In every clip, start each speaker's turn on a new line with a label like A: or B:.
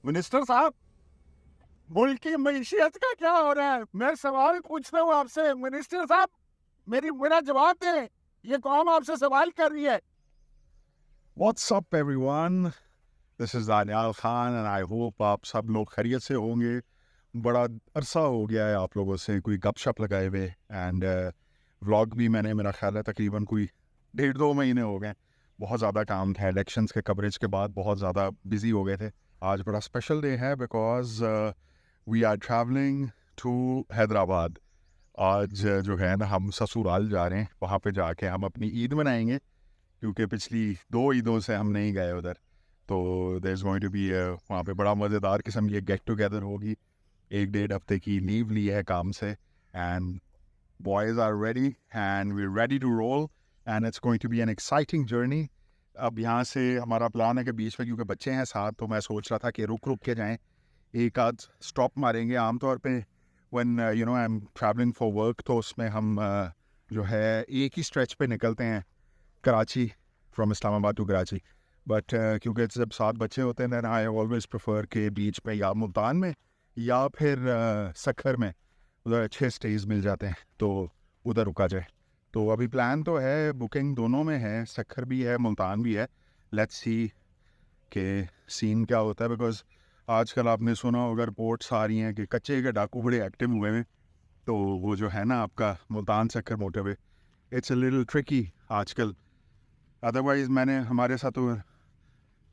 A: Minister साहब, मुल्क की मईशियत का क्या हो रहा है? मैं सवाल पूछ रहा हूँ आपसे। मिनिस्टर साहब, मेरा जवाब दें। ये कौम आपसे सवाल कर रही है।
B: What's up everyone? This is Daniel Khan and I hope आप सब लोग खैरियत से होंगे। बड़ा अरसा हो गया है आप लोगों से कोई गपशप लगाए हुए एंड व्लॉग भी मैंने मेरा ख्याल है तकरीबन कोई 1.5-2 महीने हो गए। बहुत ज़्यादा काम था, इलेक्शंस के कवरेज के बाद बहुत ज़्यादा बिजी हो गए थे। आज बड़ा स्पेशल डे है because we are travelling to Hyderabad. आज जो है ना हम ससुराल जा रहे हैं, वहाँ पे जाके हम अपनी ईद मनाएंगे क्योंकि पिछली 2 ईदों से हम नहीं गए उधर। तो there is going to be वहाँ पे बड़ा मज़ेदार किस्म की गेट टुगेदर होगी। 1-1.5 हफ्ते की लीव ली है काम से and boys are ready and we ready to roll and it's going to be an exciting journey. अब यहाँ से हमारा प्लान है कि बीच में क्योंकि बच्चे हैं साथ, तो मैं सोच रहा था कि रुक रुक के जाएं, एक आध स्टॉप मारेंगे। आमतौर पे when I am travelling for work तो उसमें हम जो है एक ही स्ट्रेच पे निकलते हैं, Karachi, from Islamabad to Karachi. But क्योंकि जब साथ बच्चे होते हैं दैन आई ऑलवेज प्रेफर के बीच में या मुल्तान में या फिर सखर में उधर अच्छे स्टेज मिल जाते हैं तो उधर रुका जाए। तो अभी प्लान तो है, बुकिंग दोनों में है, सखर भी है मुल्तान भी है। लेट्स सी के सीन क्या होता है बिकॉज आजकल आपने सुना होगा रिपोर्ट्स आ रही हैं कि कच्चे के डाकू बड़े एक्टिव हुए हैं। तो वो जो है ना आपका Multan Sukkur motorway, it's a little tricky आजकल। अदरवाइज़ मैंने हमारे साथ तो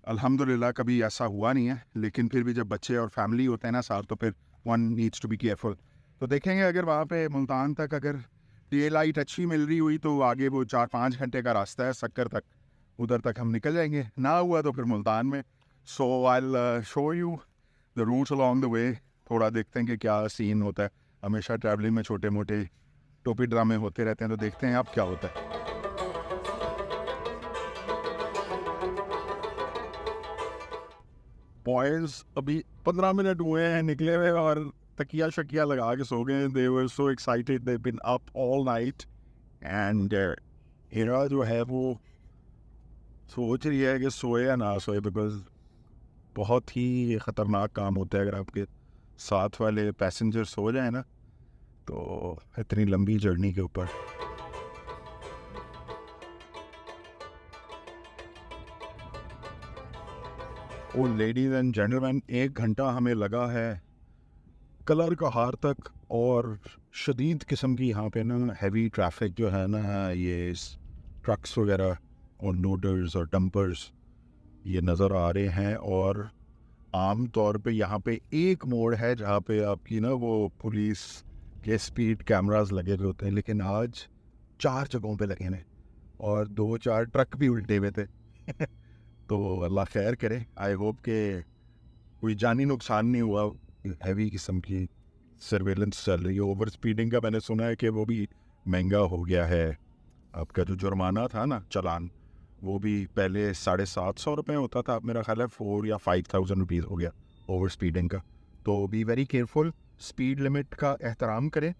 B: अल्हम्दुलिल्लाह कभी ऐसा हुआ नहीं है, लेकिन फिर भी जब बच्चे और फैमिली होते हैं ना साथ तो फिर one needs to be careful. तो देखेंगे अगर वहाँ पे मुल्तान तक अगर डे लाइट अच्छी मिल रही हुई तो आगे वो 4-5 घंटे का रास्ता है सक्कर तक, उधर तक हम निकल जाएंगे। ना हुआ तो फिर मुल्तान में। So I show you the routes along the way. थोड़ा देखते हैं कि क्या सीन होता है। हमेशा ट्रैवलिंग में छोटे मोटे टोपी ड्रामे होते रहते हैं, तो देखते हैं अब क्या होता है। बॉयज़ अभी 15 मिनट हुए हैं निकले हुए और तकिया शकिया लगा के सो गए। They were so excited, they been up all night and Hira जो है वो सोच रही है कि सोए या ना सोए बिकॉज बहुत ही ख़तरनाक काम होता है अगर आपके साथ वाले पैसेंजर सो जाए ना, तो इतनी लंबी जर्नी के ऊपर। ओ लेडीज़ एंड जेंटलमैन, 1 घंटा हमें लगा है कलर का हार तक और शदीद किस्म की यहाँ पे ना हैवी ट्रैफिक जो है ना, ये ट्रक्स वगैरह और लोडर्स और डंपर्स ये नज़र आ रहे हैं। और आम तौर पे यहाँ पे एक मोड़ है जहाँ पे आपकी ना वो पुलिस के स्पीड कैमरास लगे हुए होते हैं, लेकिन आज 4 जगहों पे लगे हैं और 2-4 ट्रक भी उल्टे हुए थे। तो अल्लाह खैर करे, आई होप के कोई जानी नुकसान नहीं हुआ। हैवी किस्म की सर्वेलेंस चल रही है। ओवर स्पीडिंग का मैंने सुना है कि वो भी महंगा हो गया है। आपका जो जुर्माना था ना, चालान, वो भी पहले 750 रुपये होता था, अब मेरा ख्याल है 4 या 5,000 रुपीज़ हो गया ओवर स्पीडिंग का। तो be very careful, speed limit का एहतराम करें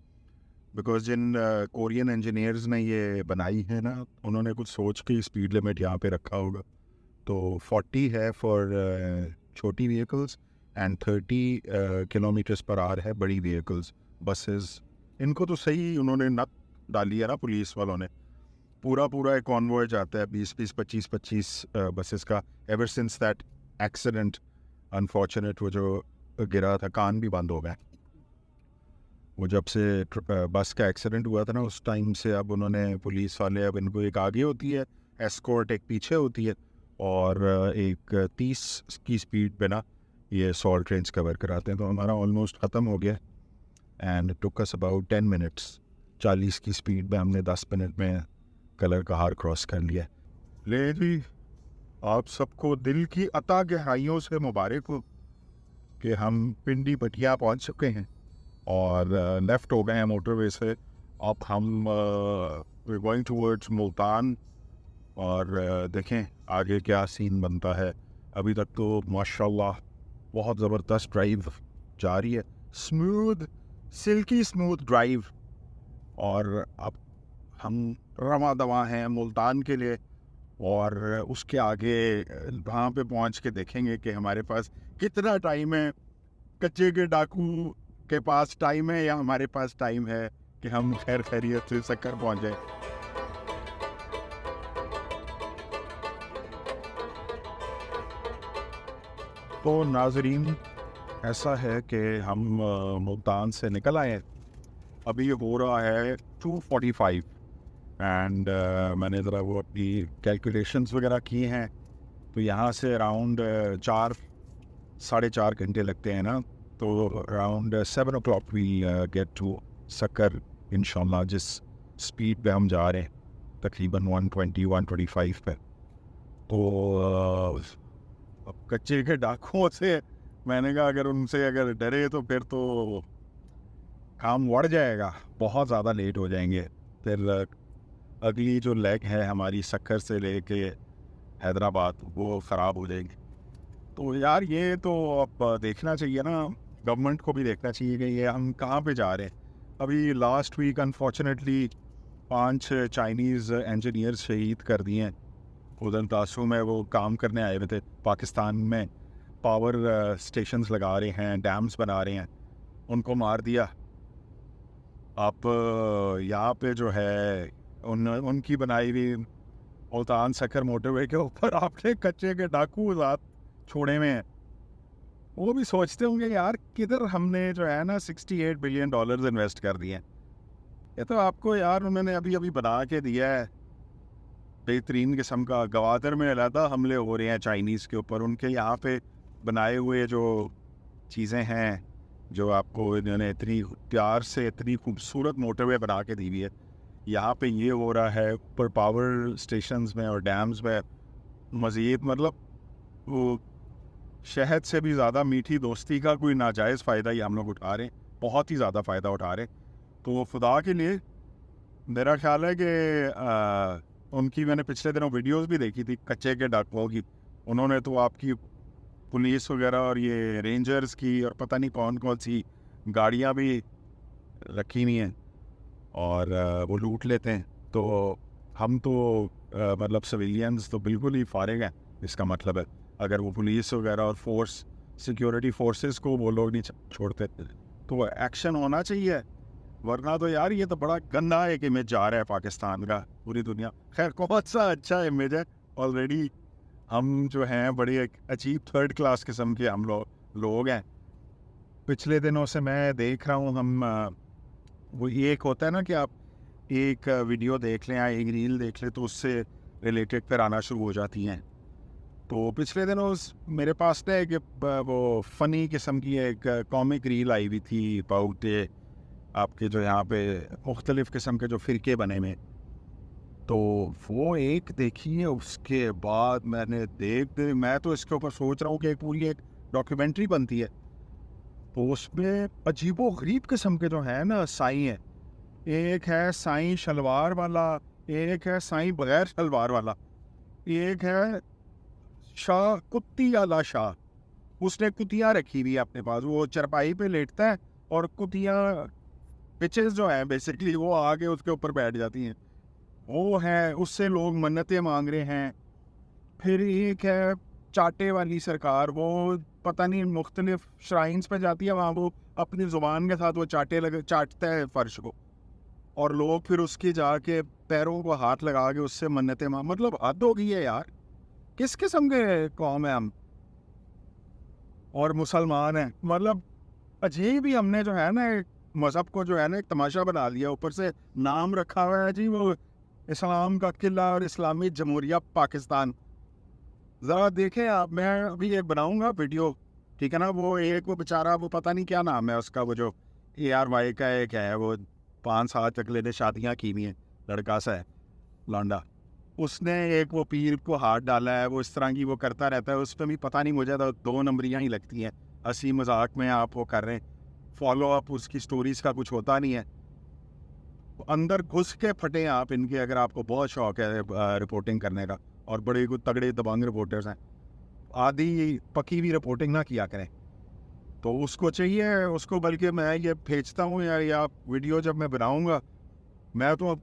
B: बिकॉज जिन कोरियन इंजीनियर्स ने ये बनाई है ना, उन्होंने कुछ सोच के स्पीड लिमिट यहाँ पे रखा होगा। तो 40 है फॉर छोटी vehicles and 30 kilometres per hour है बड़ी व्हीकल्स, बसेस। इनको तो सही उन्होंने नक डाली है ना पुलिस वालों ने। पूरा एक कॉन्वॉय जाता है 20-20, 25-25 बसेस का ever since that accident unfortunate, वो जो गिरा था, कान भी बंद हो गए वो जब से बस का एक्सीडेंट हुआ था ना, उस टाइम से अब उन्होंने पुलिस वाले, अब इनको एक आगे होती है एस्कॉर्ट, एक पीछे होती है और एक 30 की स्पीड पे ना ये 100 ट्रेन्स कवर कराते हैं। तो हमारा ऑलमोस्ट ख़त्म हो गया and took us about 10 minutes. 40 की स्पीड में हमने 10 मिनट में कलर का हार क्रॉस कर लिया। ले जी, आप सबको दिल की अता गहराइयों से मुबारक हो कि हम पिंडी पटिया पहुंच चुके हैं और लेफ़्ट हो गए हैं मोटरवे से। अब हम गोइंग टूवर्ड्स मुल्तान और देखें आगे क्या सीन बनता है। अभी तक तो माशाल्लाह बहुत ज़बरदस्त ड्राइव जा रही है, स्मूथ, सिल्की स्मूथ ड्राइव। और अब हम रवा दवा हैं मुल्तान के लिए और उसके आगे वहाँ पे पहुँच के देखेंगे कि हमारे पास कितना टाइम है, कच्चे के डाकू के पास टाइम है या हमारे पास टाइम है कि हम खैर खैरियत से सक्कर पहुँच जाए। तो नाजरीन, ऐसा है कि हम मुल्तान से निकल आए हैं। अभी हो रहा है 2:45 एंड मैंने ज़रा वो अपनी कैलकुलेशंस वगैरह की हैं, तो यहाँ से अराउंड 4-4.5 घंटे लगते हैं ना, तो around 7 o'clock we get to Sukkur इंशाल्लाह, जिस स्पीड पे हम जा रहे हैं तकरीबन 120-125 पे। तो अब कच्चे के डाकुओं से मैंने कहा अगर उनसे अगर डरे तो फिर तो काम बढ़ जाएगा, बहुत ज़्यादा लेट हो जाएंगे। फिर अगली जो लेग है हमारी सक्कर से लेके हैदराबाद, वो ख़राब हो जाएगी। तो यार ये तो अब देखना चाहिए ना, गवर्नमेंट को भी देखना चाहिए कि ये हम कहाँ पे जा रहे हैं। अभी last week unfortunately 5 Chinese engineer शहीद कर दिए हैं। उधर तासू में वो काम करने आए हुए थे, पाकिस्तान में पावर स्टेशंस लगा रहे हैं, डैम्स बना रहे हैं, उनको मार दिया। आप यहाँ पे जो है उनकी बनाई हुई मुल्तान सक्कर मोटरवे के ऊपर आपने कच्चे के डाकू रात छोड़े हुए हैं। वो भी सोचते होंगे यार किधर हमने जो है ना $68 बिलियन इन्वेस्ट कर दिए हैं। ये तो आपको यार उन्होंने अभी अभी बना के दिया है बेहतरीन किस्म का। गवादर में अलहदा हमले हो रहे हैं चाइनीज़ के ऊपर, उनके यहाँ पे बनाए हुए जो चीज़ें हैं, जो आपको इन्होंने इतनी प्यार से इतनी खूबसूरत मोटरवे बना के दी हुई है, यहाँ पे ये हो रहा है ऊपर पावर स्टेशंस में और डैम्स में। मज़ीद मतलब वो शहद से भी ज़्यादा मीठी दोस्ती का कोई नाजायज़ फ़ायदा ही हम लोग उठा रहे हैं, बहुत ही ज़्यादा फ़ायदा उठा रहे हैं। तो खुदा के लिए मेरा ख्याल है कि उनकी मैंने पिछले दिनों वीडियोस भी देखी थी कच्चे के डाकुओं की। उन्होंने तो आपकी पुलिस वगैरह और ये रेंजर्स की और पता नहीं कौन कौन सी गाड़ियाँ भी रखी हुई हैं और वो लूट लेते हैं। तो हम तो मतलब सिविलियंस तो बिल्कुल ही फारिग हैं, इसका मतलब है अगर वो पुलिस वगैरह और फोर्स सिक्योरिटी फोर्सेस को वो लोग नहीं छोड़ते तो एक्शन होना चाहिए। वरना तो यार ये तो बड़ा गंदा एक इमेज जा रहा है पाकिस्तान का पूरी दुनिया। खैर कौन सा अच्छा इमेज है, ऑलरेडी हम जो हैं बड़े एक अजीब थर्ड क्लास किस्म के हम लोग हैं। पिछले दिनों से मैं देख रहा हूँ हम वो एक होता है ना कि आप एक वीडियो देख लें या एक रील देख लें तो उससे रिलेटेड फिर आना शुरू हो जाती हैं। तो पिछले दिनों मेरे पास ना एक वो फ़नी किस्म की एक कॉमिक रील आई हुई थी अबाउट आपके जो यहाँ पे मुख्तलिफ़ किस्म के जो फ़िरके बने हुए। तो वो एक देखी है, उसके बाद मैं तो इसके ऊपर सोच रहा हूँ कि पूरी एक डॉक्यूमेंट्री बनती है। तो उसमें अजीबो गरीब किस्म के जो है ना साईं हैं। एक है साईं शलवार वाला, एक है साईं बगैर शलवार वाला, एक है शाह कुत्ती वाला शाह। उसने कुतियाँ रखी हुई है अपने पास, वो चरपाई पे लेटता है और कुतियाँ पिचेस जो है बेसिकली वो आके उसके ऊपर बैठ जाती हैं। वो है, उससे लोग मन्नतें मांग रहे हैं। फिर एक है चाटे वाली सरकार, वो पता नहीं मुख्तलिफ श्राइन्स पे जाती है, वहाँ वो अपनी ज़ुबान के साथ वो चाटता है फर्श को और लोग फिर उसके जाके पैरों को हाथ लगा के उससे मन्नतें मांग। मतलब हद हो गई है यार, किस किस्म के कौम है हम और मुसलमान हैं। मतलब अजीब ही हमने जो है ना मज़हब को जो है ना एक तमाशा बना लिया। ऊपर से नाम रखा हुआ है जी वो इस्लाम का किला और इस्लामी जमहूरिया पाकिस्तान। ज़रा देखें आप, मैं अभी एक बनाऊंगा वीडियो, ठीक है ना। वो एक वो बेचारा वो पता नहीं क्या नाम है उसका, वो जो ARY का एक है, वो 5-7 अगले ने शादियाँ की हुई हैं, लड़का सा है लौंडा, उसने एक वो पीर को हाथ डाला है, वो इस तरह की वो करता रहता है। उस पर भी पता नहीं मुझे तो 2 नंबरियाँ ही लगती हैं, हंसी मजाक में आप वो कर रहे हैं, फॉलो अप उसकी स्टोरीज़ का कुछ होता नहीं है। अंदर घुस के फटे आप इनके, अगर आपको बहुत शौक है रिपोर्टिंग करने का, और बड़े कुछ तगड़े दबंग रिपोर्टर्स हैं, आधी पकी हुई रिपोर्टिंग ना किया करें। तो उसको चाहिए उसको, बल्कि मैं ये भेजता हूँ यार, या वीडियो जब मैं बनाऊँगा, मैं तो अब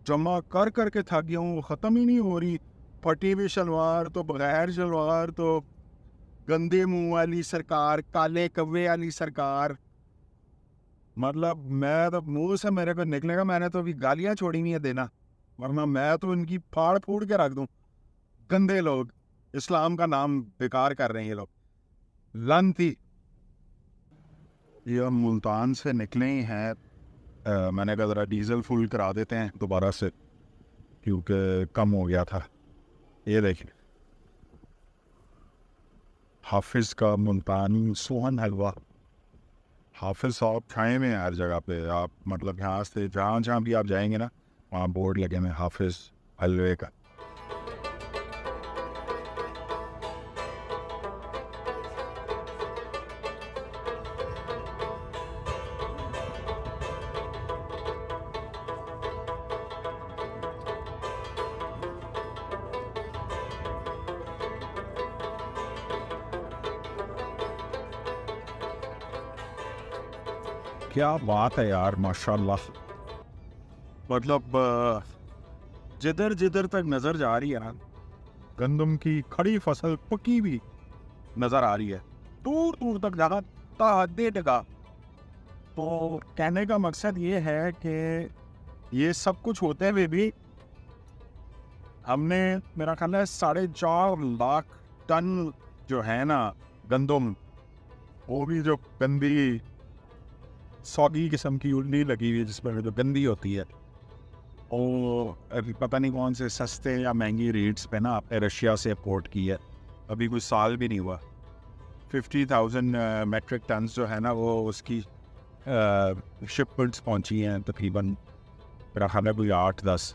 B: जमा कर कर के थक गया हूँ, ख़त्म ही नहीं हो रही। फटी हुई शलवार तो बगैर शलवार तो गंदे मुंह वाली सरकार, काले कव्वे वाली सरकार। मतलब मैं तो मुंह से मेरे को निकलेगा, मैंने तो अभी गालियां छोड़ी हुई है देना, वरना मैं तो इनकी फाड़ फूड़ के रख दूं। गंदे लोग, इस्लाम का नाम बेकार कर रहे हैं ये लोग, लानती। ये हम मुल्तान से निकले ही हैं। मैंने कहा ज़रा डीजल फुल करा देते हैं दोबारा से, क्योंकि कम हो गया था। ये देखिए हाफिज़ का मुल्तानी सोहन हलवा। हाफिज़ साहब खाए में हर जगह पे, आप मतलब यहाँ से जहाँ जहाँ भी आप जाएंगे ना, वहाँ बोर्ड लगे हुए हाफिज़ हलवे का। क्या बात है यार, माशाल्लाह। मतलब जिधर जिधर तक नज़र जा रही है ना, गंदम की खड़ी फसल पकी भी नज़र आ रही है, दूर दूर तक जगह तादे टका। तो कहने का मकसद ये है कि ये सब कुछ होते हुए भी हमने, मेरा ख्याल है 4.5 लाख टन जो है ना गंदम, वो भी जो गंदी सौगी किस्म की उल्ली लगी हुई है जिसमें जो गंदी होती है, और पता नहीं कौन से सस्ते या महंगी रेट्स पे ना आपने रशिया से इंपोर्ट की है। अभी कोई साल भी नहीं हुआ। 50,000 मेट्रिक टन जो है ना वो उसकी शिपमेंट्स पहुंची हैं तकरीबन, मेरा ख्याल है कोई 8-10।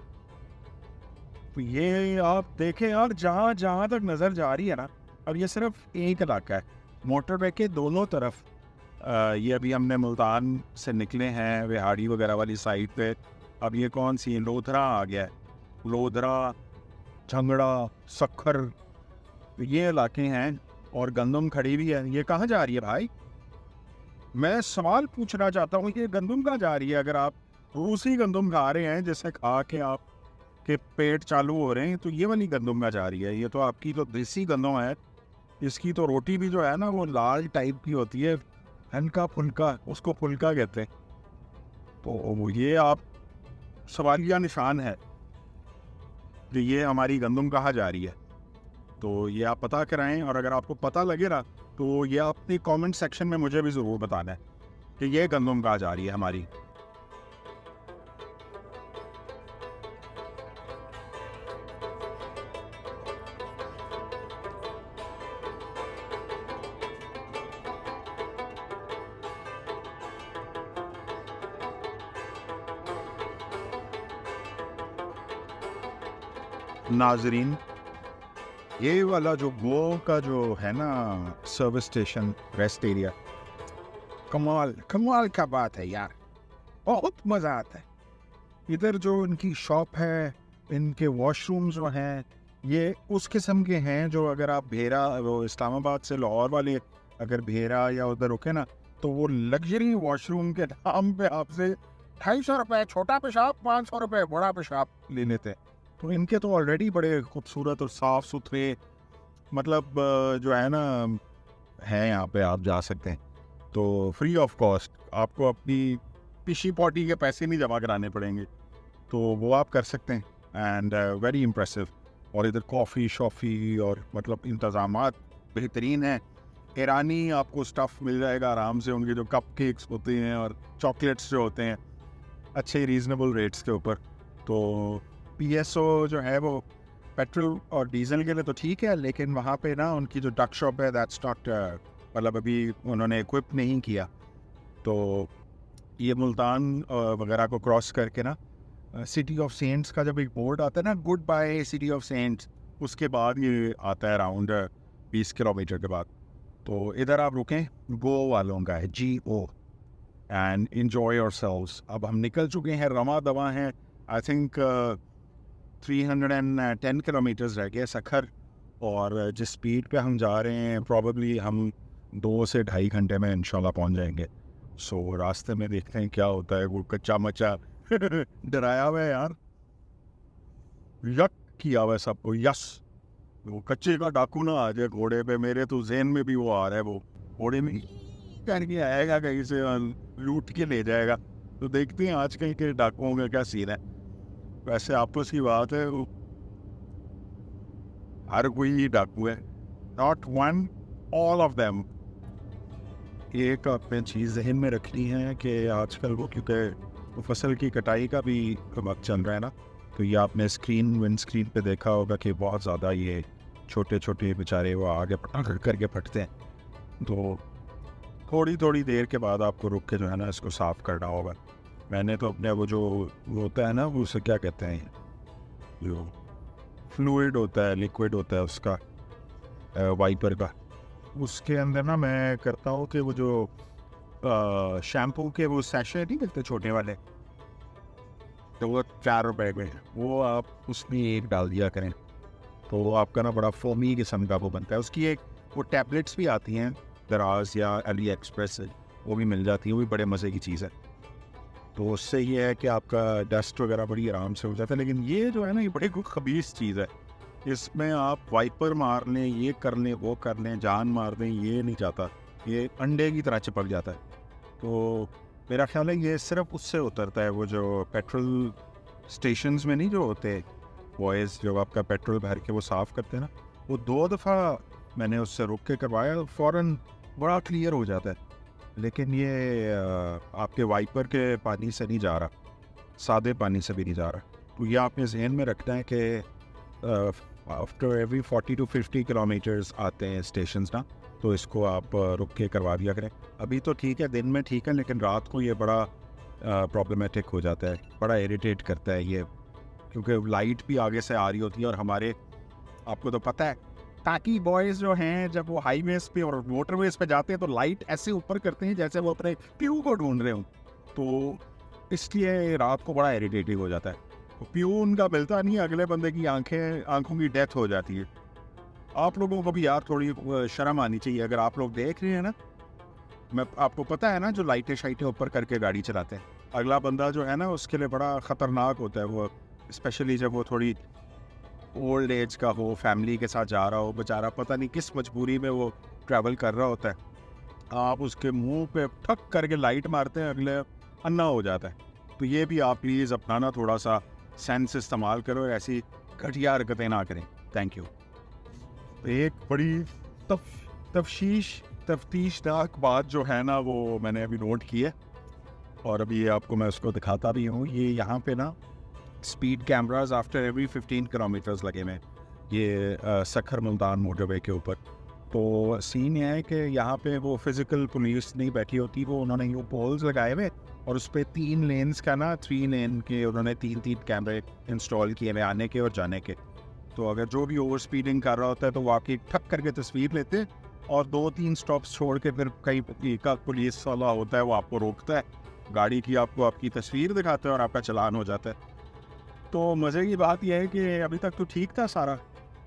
B: तो ये आप देखें यार, जहाँ जहाँ तक नज़र जा रही है ना, और ये सिर्फ एक इलाका है, मोटरवे के दोनों तरफ। ये अभी हमने मुल्तान से निकले हैं विहाड़ी वगैरह वाली साइड पे। अब ये कौन सी लोधरा आ गया है, लोधरा, झंगड़ा, सखर, ये इलाके हैं, और गंदम खड़ी भी है। ये कहाँ जा रही है भाई? मैं सवाल पूछना चाहता हूँ, ये गंदम कहाँ जा रही है? अगर आप रूसी गंदम खा रहे हैं जिसे खा के आप के पेट चालू हो रहे हैं, तो ये वाली गंदम कहाँ जा रही है? ये तो आपकी तो देसी गंदम है। इसकी तो रोटी भी जो है ना वो लाल टाइप की होती है, हल्का फुल्का, उसको फुल्का कहते हैं। तो ये आप सवालिया निशान है कि ये हमारी गंदम कहाँ जा रही है। तो ये आप पता कराएं, और अगर आपको पता लगे ना तो ये अपनी कमेंट सेक्शन में मुझे भी ज़रूर बताना है कि ये गंदम कहाँ जा रही है हमारी। नाजरीन, ये वाला जो गो का जो है ना सर्विस स्टेशन, रेस्ट एरिया, कमाल कमाल का बात है यार, बहुत मज़ा आता है। इधर जो इनकी शॉप है, इनके वॉशरूम जो हैं, ये उस किस्म के हैं जो अगर आप भेरा, वो इस्लामाबाद से लाहौर वाले अगर भेरा या उधर रुके ना, तो वो लग्जरी वॉशरूम के नाम पे आपसे 250 रुपये छोटा पेशाब, 500 रुपये बड़ा पेशाब ले लेते हैं। तो इनके तो ऑलरेडी बड़े खूबसूरत और साफ़ सुथरे, मतलब जो है ना, हैं यहाँ पे, आप जा सकते हैं। तो फ्री ऑफ कॉस्ट आपको अपनी पिशी पॉटी के पैसे नहीं जमा कराने पड़ेंगे, तो वो आप कर सकते हैं। And very impressive. और इधर कॉफ़ी शॉफ़ी और मतलब इंतज़ामात बेहतरीन हैं। ईरानी आपको स्टफ़ मिल जाएगा आराम से, उनके जो कप केक्स होते हैं और चॉकलेट्स जो होते हैं अच्छे रीज़नेबल रेट्स के ऊपर। तो PSO जो है वो पेट्रोल और डीजल के लिए तो ठीक है, लेकिन वहाँ पे ना उनकी जो डक शॉप है दैट्स नॉट, मतलब अभी उन्होंने इक्विप नहीं किया। तो ये मुल्तान वगैरह को क्रॉस करके ना सिटी ऑफ सेंट्स का जब एक बोर्ड आता है ना, good bye city of saints, उसके बाद ये आता है अराउंड 20 किलोमीटर के बाद। तो इधर आप रुकें, गो वालों का है, GO, एंड इन्जॉय योरसेल्व्स। अब हम निकल चुके हैं, रवा दवा हैं, आई थिंक 310 किलोमीटर्स रह गए सखर, और जिस स्पीड पे हम जा रहे हैं प्रॉबेबली हम 2 से ढाई घंटे में इंशाल्लाह पहुंच जाएंगे। सो रास्ते में देखते हैं क्या होता है। वो कच्चा मचा डराया हुआ है यार, यक किया हुआ है सबको। यस, वो कच्चे का डाकू ना आ जाए घोड़े पे, मेरे तो जेहन में भी वो आ रहा है, वो घोड़े में करके आएगा, कहीं से लूट के ले जाएगा। तो देखते हैं आज कहीं के डाकुओं का क्या सीन है। वैसे आपस की बात है, वो हर कोई डाकू है, not one, all of them. एक आपने चीज़ जहन में रखनी है कि आजकल वो, क्योंकि फसल की कटाई का भी वक्त चल रहा है ना, तो ये आपने विंड स्क्रीन पे देखा होगा कि बहुत ज़्यादा ये छोटे छोटे बेचारे वो आगे पटक करके फटते हैं। तो थोड़ी थोड़ी देर के बाद आपको रुक के जो है ना इसको साफ़ करना होगा। मैंने तो अपने वो जो वो होता है ना, वो उसे क्या कहते हैं, जो फ्लूइड होता है, लिक्विड होता है उसका, वाइपर का, उसके अंदर ना मैं करता हूँ कि वो जो शैम्पू के वो सैशे नहीं मिलते छोटे वाले, तो वो 4 रुपए में, वो आप उसमें एक डाल दिया करें, तो वो आपका ना बड़ा फोमी किस्म का वो बनता है। उसकी एक वो टैबलेट्स भी आती हैं दराज या अली एक्सप्रेस से, वो भी मिल जाती है, वो भी बड़े मज़े की चीज़ है। तो उससे ये है कि आपका डस्ट वगैरह बड़ी आराम से हो जाता है। लेकिन ये जो है ना, ये बड़ी खबीस चीज़ है, इसमें आप वाइपर मार लें, ये कर लें, वो कर लें, जान मार दें, ये नहीं जाता, ये अंडे की तरह चिपक जाता है। तो मेरा ख्याल है ये सिर्फ उससे उतरता है, वो जो पेट्रोल स्टेशंस में नहीं जो होते बॉयज़, जो आपका पेट्रोल भर के वो साफ़ करते हैं ना, वो 2 दफ़ा मैंने उससे रुक के करवाया, फ़ौरन बड़ा क्लियर हो जाता है। लेकिन ये आपके वाइपर के पानी से नहीं जा रहा, सादे पानी से भी नहीं जा रहा। तो ये आपने जहन में रखना है कि आफ्टर एवरी 40 to 50 किलोमीटर्स आते हैं स्टेशंस ना, तो इसको आप रुक के करवा दिया करें। अभी तो ठीक है, दिन में ठीक है, लेकिन रात को ये बड़ा प्रॉब्लमेटिक हो जाता है, बड़ा इरिटेट करता है ये, क्योंकि लाइट भी आगे से आ रही होती है। और हमारे, आपको तो पता है, ताकि बॉयज़ जो हैं जब वो हाईवेज़ पे और मोटरवेज़ पे जाते हैं तो लाइट ऐसे ऊपर करते हैं जैसे वो अपने प्यू को ढूंढ रहे हों, तो इसलिए रात को बड़ा इरिटेटिंग हो जाता है। प्यू उनका मिलता नहीं है, अगले बंदे की आंखों की डेथ हो जाती है। आप लोगों को भी यार थोड़ी शर्म आनी चाहिए। अगर आप लोग देख रहे हैं ना, मैं आपको पता है ना, जो लाइटें शाइटें ऊपर करके गाड़ी चलाते हैं, अगला बंदा जो है ना उसके लिए बड़ा ख़तरनाक होता है वो, स्पेशली जब वो थोड़ी ओल्ड एज का हो, फैमिली के साथ जा रहा हो, बेचारा पता नहीं किस मजबूरी में वो ट्रैवल कर रहा होता है, आप उसके मुंह पे ठक करके लाइट मारते हैं, अगले अन्ना हो जाता है। तो ये भी आप प्लीज़ अपनाना, थोड़ा सा सेंस इस्तेमाल करो और ऐसी घटिया हरकतें ना करें। Thank you. एक बड़ी तफ्तीशनाक बात जो है ना, वो मैंने अभी नोट की है, और अभी ये आपको मैं उसको दिखाता भी हूँ। ये यहाँ पे ना speed cameras after every 15 kilometres लगे हुए, ये सखर मुल्तान मोटरवे के ऊपर। तो सीन ये है कि यहाँ पे वो फिज़िकल पुलिस नहीं बैठी होती, वो उन्होंने यूँ पोल्स लगाए हुए और उस पर 3 लेन्स का ना 3 लेन के उन्होंने 3 कैमरे इंस्टॉल किए हुए, आने के और जाने के। तो अगर जो भी ओवर स्पीडिंग कर रहा होता है तो वो आपकी ठक करके तस्वीर लेते हैं, और 2-3 स्टॉप्स छोड़ के फिर कहीं का पुलिस वाला होता है, वो आपको रोकता है, गाड़ी की आपको आपकी तस्वीर दिखाता है और आपका चालान हो जाता है। तो मज़े की बात यह है कि अभी तक तो ठीक था सारा।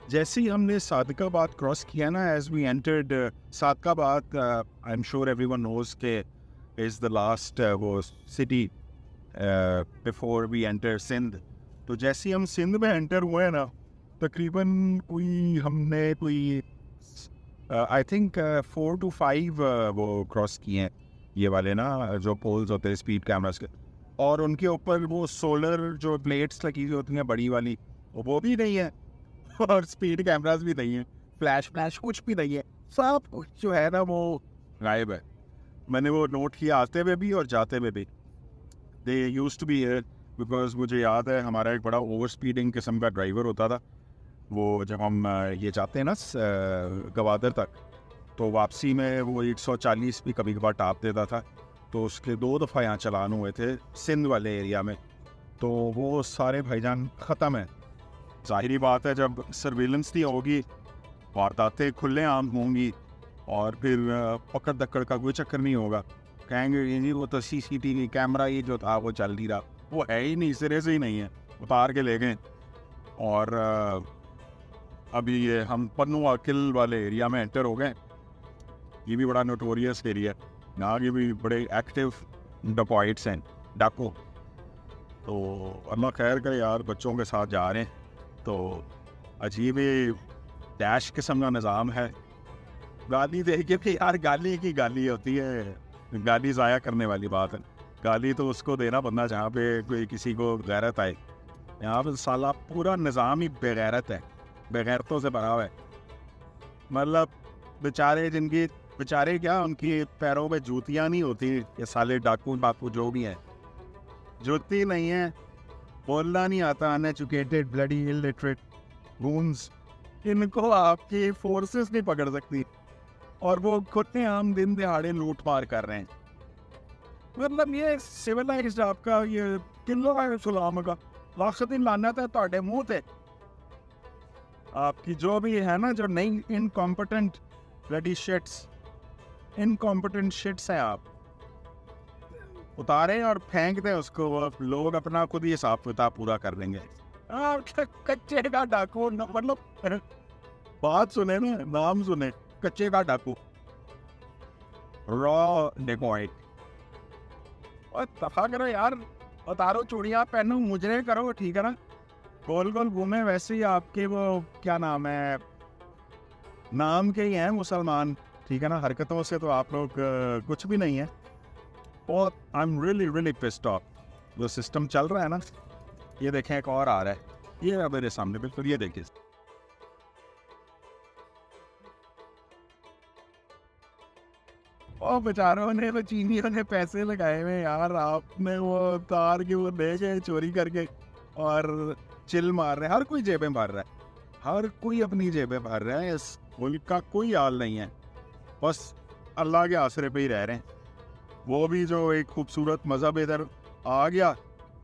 B: जैसे ही हमने सादकाबाद क्रॉस किया ना, as we entered Sadiqabad, I am sure everyone knows के इज़ द लास्ट वो city before we enter Sindh. तो जैसे ही हम सिंध में एंटर हुए हैं ना, तकरीबन कोई आई थिंक 4 to 5 वो क्रॉस किए हैं, ये वाले ना जो पोल्स होते हैं स्पीड कैमरास के, और उनके ऊपर वो सोलर जो प्लेट्स लगी हुई होती हैं बड़ी वाली, वो भी नहीं है, और स्पीड कैमरास भी नहीं है, फ्लैश कुछ भी नहीं है, सब कुछ जो है ना वो गायब है। मैंने वो नोट किया आते हुए भी और जाते हुए भी। They used to be here, because मुझे याद है हमारा एक बड़ा ओवर स्पीडिंग किस्म का ड्राइवर होता था। वो जब हम ये जाते हैं ना गवादर तक, तो वापसी में वो 140 भी कभी कभार टाप देता था। तो उसके 2 दफ़ा यहाँ चलान हुए थे सिंध वाले एरिया में। तो वो सारे भाईजान ख़त्म है। ज़ाहिरी बात है, जब सर्विलेंस नहीं होगी, वारदातें खुले आम होंगी, और फिर पकड़ दक्कड़ का कोई चक्कर नहीं होगा। कहेंगे ये जी वो तो CCTV कैमरा ही जो था वो चल नहीं रहा, वो है ही नहीं, सिरे से ही नहीं है, उतार के ले गए। और अभी ये हम पन्नू आकिल वाले एरिया में एंटर हो गए। ये भी बड़ा नोटोरियस एरिया है, यहाँ के भी बड़े एक्टिव डिपॉइट्स हैं, डाको। तो अल्लाह खैर करे यार, बच्चों के साथ जा रहे हैं, तो अजीब ही डैश किस्म का निज़ाम है। गाली दे के भी यार गाली की गाली होती है, गाली ज़ाया करने वाली बात है। गाली तो उसको देना बनना जहाँ पे कोई किसी को गैरत आए। यहाँ पे साला पूरा निज़ाम ही बेगैरत है, बेगैरतों से भरा हुआ है। मतलब बेचारे क्या, उनकी पैरों में जूतियाँ नहीं होती, ये साले डाकू बाकू जो भी हैं, जूती नहीं है, बोलना नहीं आता, अनएजुकेटेड ब्लडी इलिटरेट गूंस, इनको आपकी फोर्सेस नहीं पकड़ सकती और वो खुद आम दिन दिहाड़े लूट मार कर रहे हैं। मतलब ये सिविलाइज्ड आपका ये किलो है सुलाम का लाखसतीन लानत है ਤੁਹਾਡੇ मुंह ते। आपकी जो भी है ना, जो नई incompetent bloody sheets, incompetent sheets हैं, आप उतारें और फेंक दें उसको, लोग अपना खुद ही हिसाब किताब पूरा कर लेंगे। कच्चे का डाकू, मतलब बात सुने ना, नाम सुने, कच्चे का डाकू, रॉ डेकोइट। और दफा करो यार, उतारो चूड़ियाँ पहनो, मुजरे करो, ठीक है ना, गोल गोल घूमे। वैसे ही आपके वो क्या नाम है, नाम के ही हैं मुसलमान, ठीक है ना, हरकतों से तो आप लोग कुछ भी नहीं है। और I am really pissed off जो सिस्टम चल रहा है ना। ये देखें एक और आ रहा है, ये मेरे सामने बिल्कुल, ये देखिए। और बेचारों ने तो चीनियों ने पैसे लगाए हुए यार, आपने वो तार के वो ले गए चोरी करके और चिल मार रहे हैं। हर कोई जेबें भर रहा है, हर कोई अपनी जेबें भर रहा है। इस मुल्क का कोई हाल नहीं है, बस अल्लाह के आसरे पे ही रह रहे हैं। वो भी जो एक खूबसूरत मज़हब इधर आ गया,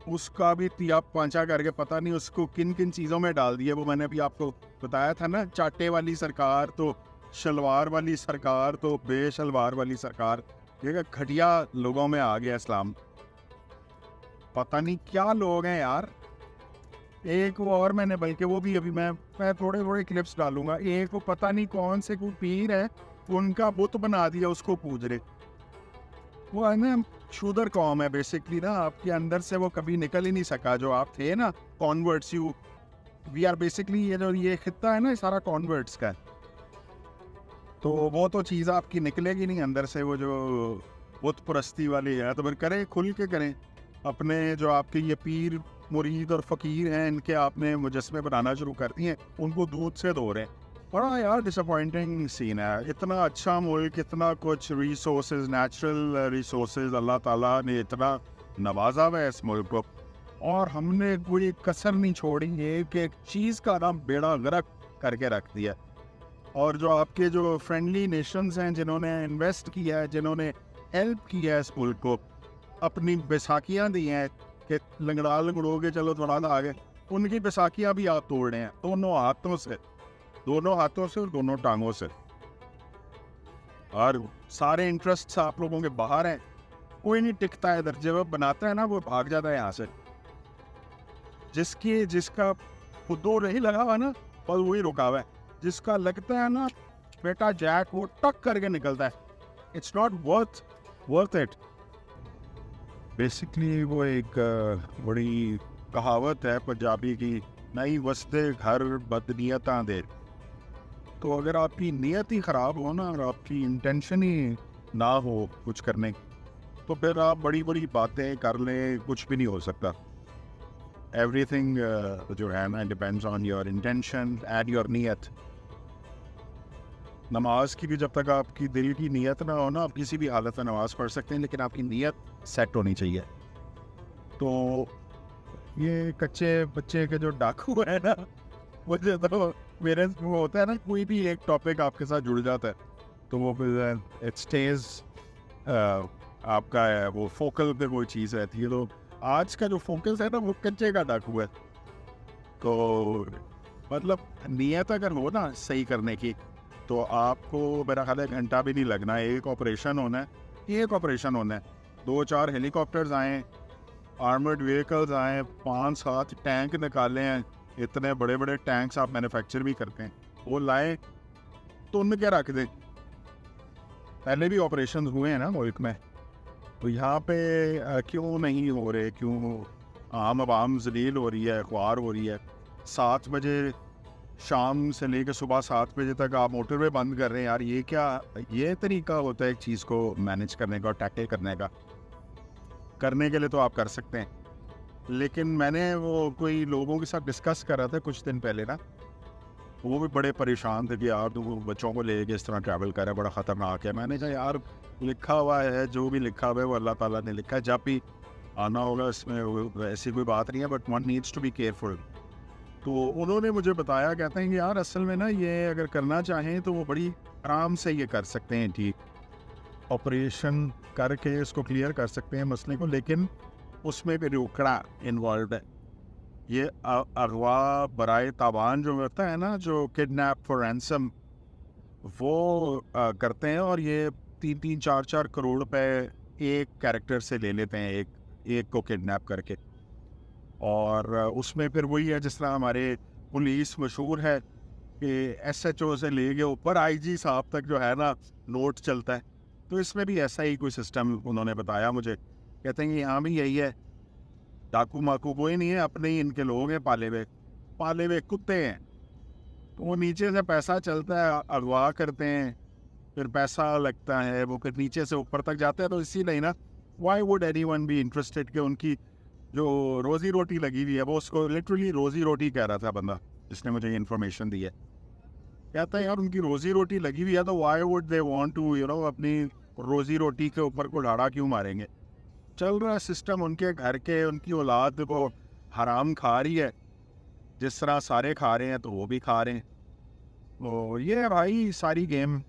B: उसका भी तिया पांचा करके पता नहीं उसको किन किन चीज़ों में डाल दिया। वो मैंने अभी आपको बताया था ना, चाटे वाली सरकार तो शलवार वाली सरकार तो बेशलवार वाली सरकार, ये घटिया लोगों में आ गया इस्लाम। पता नहीं क्या लोग हैं यार। एक वो और मैंने, बल्कि वो भी अभी मैं थोड़े क्लिप्स डालूंगा। एक वो पता नहीं कौन से कोई पीर है, उनका बुत बना दिया, उसको पूज रहे। वो है ना शूदर कौम है बेसिकली ना, आपके अंदर से वो कभी निकल ही नहीं सका। जो आप थे ना कॉन्वर्ट्स, यू वी आर बेसिकली, ये जो ये खित्ता है ना, ये सारा कॉन्वर्ट्स का है। तो वो तो चीज़ आपकी निकलेगी नहीं अंदर से, वो जो बुत परस्ती वाली है। तो फिर करें, खुल के करें अपने। जो आपके ये पीर मुरीद और फ़कीर हैं, इनके आपने मुजस्मे बनाना शुरू कर दिए, उनको दूध से धो रहे हैं। बड़ा यार डिसअपॉइंटिंग सीन है। इतना अच्छा मुल्क, इतना कुछ रिसोर्सेज, नेचुरल रिसोर्सेज अल्लाह ताला ने इतना नवाजा हुआ है इस मुल्क को, और हमने कोई कसर नहीं छोड़ी, एक एक चीज़ का ना बेड़ा गर्क करके रख दिया। और जो आपके जो फ्रेंडली नेशंस हैं, जिन्होंने इन्वेस्ट किया है, जिन्होंने हेल्प किया है इस मुल्क को, अपनी बैसाखियाँ दी हैं कि लंगड़ा लंगड़ो के चलो थोड़ा ना आगे, उनकी बैसाखियाँ भी आप तोड़ रहे हैं दोनों हाथों से और दोनों टांगों से। और सारे इंटरेस्ट आप लोगों के बाहर हैं, कोई नहीं टिकता है इधर। जब बनाता है ना, वो भाग जाता है यहाँ से। जिसका खुदो नहीं लगा हुआ ना, बस वही रुका हुआ है। जिसका लगता है ना बेटा जैक, वो टक करके निकलता है। It's not worth it. Basically वो एक बड़ी कहावत है पंजाबी की, नई वसदे घर बदनीयता दे। तो अगर आपकी नीयत ही ख़राब हो ना, और आपकी इंटेंशन ही ना हो कुछ करने, तो फिर आप बड़ी बड़ी बातें कर लें, कुछ भी नहीं हो सकता। एवरीथिंग जो है ना depends on your intention and your नीयत। नमाज की भी जब तक आपकी दिल की नीयत ना हो ना, आप किसी भी हालत में नमाज़ पढ़ सकते हैं, लेकिन आपकी नीयत सेट होनी चाहिए। तो ये कच्चे बच्चे के जो डाकू है ना, मुझे तो मेरे वो होता है ना, कोई भी एक टॉपिक आपके साथ जुड़ जाता है तो वो फिर इट स्टेज आपका वो फोकल पे कोई चीज़ रहती है। तो आज का जो फोकस है ना, वो कच्चे का डाकू है। तो मतलब नीयत अगर हो ना सही करने की, तो आपको मेरा ख्याल है घंटा भी नहीं लगना। एक ऑपरेशन होना है, 2-4 हेलीकॉप्टर्स आए, आर्मर्ड व्हीकल्स आए, 5-7 टैंक निकाले हैं। इतने बड़े बड़े टैंक्स आप मैन्युफैक्चर भी करते हैं, वो लाए तुन के रख दें। पहले भी ऑपरेशन हुए हैं ना मुल्क में, तो यहाँ पे क्यों नहीं हो रहे? क्यों आम आवाम जलील हो रही है, ख्वार हो रही है? 7 बजे शाम से लेकर सुबह 7 बजे तक आप मोटरवे बंद कर रहे हैं यार, ये क्या, ये तरीका होता है एक चीज़ को मैनेज करने का, टैकल करने का? करने के लिए तो आप कर सकते हैं, लेकिन मैंने वो कोई लोगों के साथ डिस्कस कर रहा था कुछ दिन पहले ना, वो भी बड़े परेशान थे कि यार तू बच्चों को लेके इस तरह ट्रैवल कर रहा है, बड़ा ख़तरनाक है। मैंने कहा यार लिखा हुआ है, जो भी लिखा हुआ है वो अल्लाह ताला ने लिखा है, जब भी आना होगा इसमें ऐसी कोई बात नहीं है, but one needs to be careful. तो उन्होंने मुझे बताया, कहते हैं कि यार असल में ना ये अगर करना चाहें तो वो बड़ी आराम से ये कर सकते हैं, ठीक ऑपरेशन करके इसको क्लियर कर सकते हैं मसले को, लेकिन उसमें भी रोकड़ा इन्वॉल्व है। ये अगवा बराए तावान जो होता है ना, जो किडनैप फॉर रैंसम, वो करते हैं, और ये 3-4 करोड़ रुपए एक कैरेक्टर से ले लेते हैं, एक को किडनैप करके। और उसमें फिर वही है जिस तरह हमारे पुलिस मशहूर है कि SHO से ले गए ऊपर IG साहब तक जो है ना नोट चलता है, तो इसमें भी ऐसा ही कोई सिस्टम उन्होंने बताया मुझे। कहते हैं कि यहाँ भी यही है, डाकू माकू कोई नहीं है, अपने ही इनके लोग हैं, पाले हुए कुत्ते हैं। तो वो नीचे से पैसा चलता है, अगवा करते हैं, फिर पैसा लगता है, वो फिर नीचे से ऊपर तक जाते हैं। तो इसीलिए ना, why would anyone be interested कि उनकी जो रोज़ी रोटी लगी हुई है, वो उसको लिटरली रोज़ी रोटी कह रहा था बंदा जिसने मुझे ये इन्फॉर्मेशन दी है। कहता है यार उनकी रोज़ी रोटी लगी हुई है, तो why would they want to अपनी रोज़ी रोटी के ऊपर कुल्हाड़ा क्यों मारेंगे? चल रहा सिस्टम, उनके घर के, उनकी औलाद वो हराम खा रही है, जिस तरह सारे खा रहे हैं तो वो भी खा रहे हैं। तो ये है भाई सारी गेम,